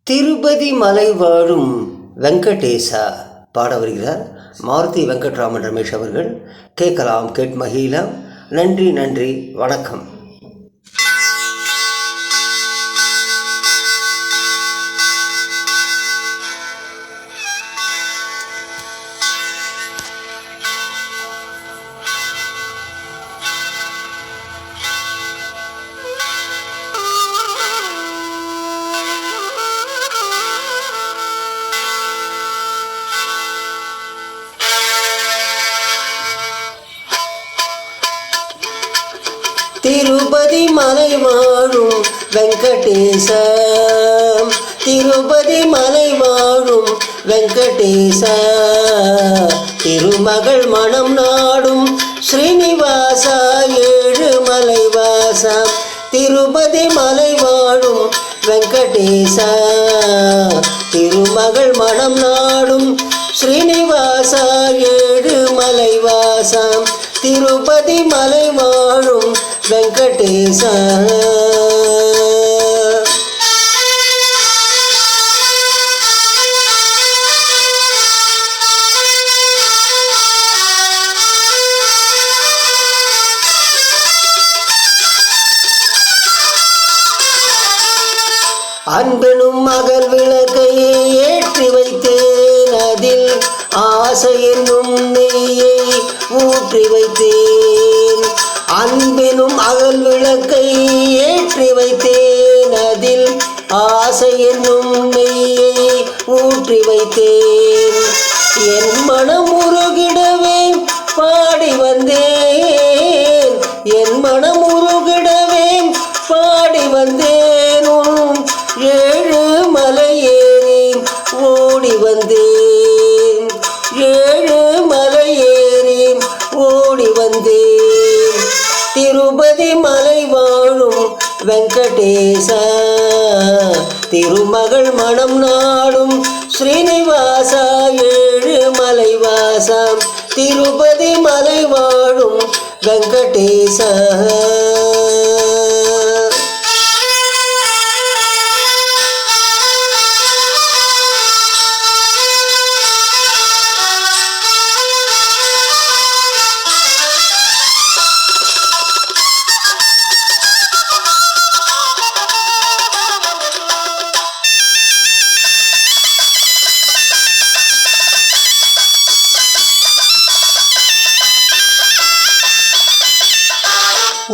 திருப்பதி மலை வாழும் வெங்கடேசா பாட வருகிறார் மாருதி வெங்கட்ராமன் ரமேஷ் அவர்கள். கேட்கலாம், கேட் மகிழலாம். நன்றி நன்றி, வணக்கம். திருப்பதி மலை வாழும் வெங்கடேசா, திருப்பதி மலை வாழும் வெங்கடேசா, திருமகள் மனம் நாடும் ஸ்ரீனிவாசா ஏழுமலை வாசா. திருப்பதி மலை வாழும் வெங்கடேசா, திருமகள் மனம் நாடும் ஸ்ரீனிவாசா ஏழுமலை வாசா. திருப்பதி மலை வாழும் வெங்கடேசா. அன்பெனும் மகள் விளக்கையை ஏற்றி வைத்தேன், அதில் ஆசை என்னும் நெய்யை ஊற்றி வைத்தேன். அன்பெனும் அகல் விளக்கை ஏற்றி வைத்தேன், அதில் ஆசை என்னும் நெய்யை ஊற்றி வைத்தேன். என் மனம் உருகிடவே பாடி வந்தேன், என் மனம் உருகிடவே பாடி வந்தேன். ஏழு மலை ஏறி ஓடி வந்தேன், ஏழு மலை ஏறி ஓடி வந்தேன். திருப்பதி மலை வாழும் வெங்கடேசா, திருமகள் மனம் நாடும் ஸ்ரீனிவாசா ஏழுமலை வாசா. திருப்பதி மலை வாழும் வெங்கடேசா.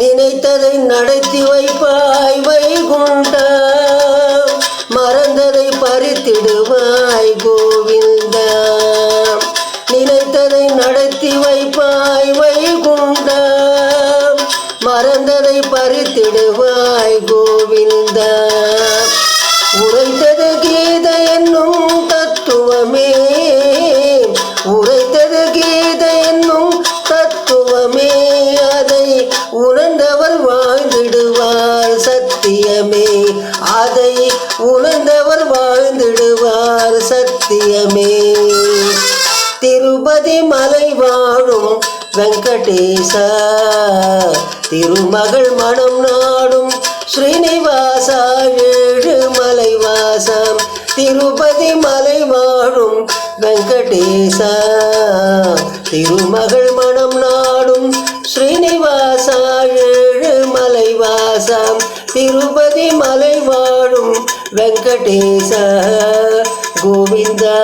நினைத்ததை நடத்தி வைப்பாய் வைகுண்டா, மறந்ததை பறித்திடுவாய் கோவிந்தா. நினைத்ததை நடத்தி வைப்பாய் வைகுண்டா, மறந்ததை பறித்திடுவாய் கோவிந்தா. உரைத்தது கீதை என்னும் தத்துவமே, உரைத்தது கீதை என்னும் தத்துவமே, அதை உணர்ந்தவர் வாழ்ந்திடுவார் சத்தியமே, அதை உணர்ந்தவர் வாழ்ந்திடுவார் சத்தியமே. திருப்பதி மலை வாழும் வெங்கடேசா, திருமகள் மனம் நாடும் ஸ்ரீனிவாசா ஏழுமலை வாசா. திருப்பதி மலை வாழும் வெங்கடேசா, திருமகள் மனம் நாடும் ஸ்ரீனிவாசா ஏழுமலை வாசா. திருப்பதி மலை வாழும் வெங்கடேசா. கோவிந்தா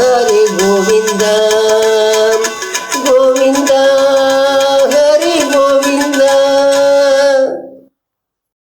ஹரி கோவிந்தா.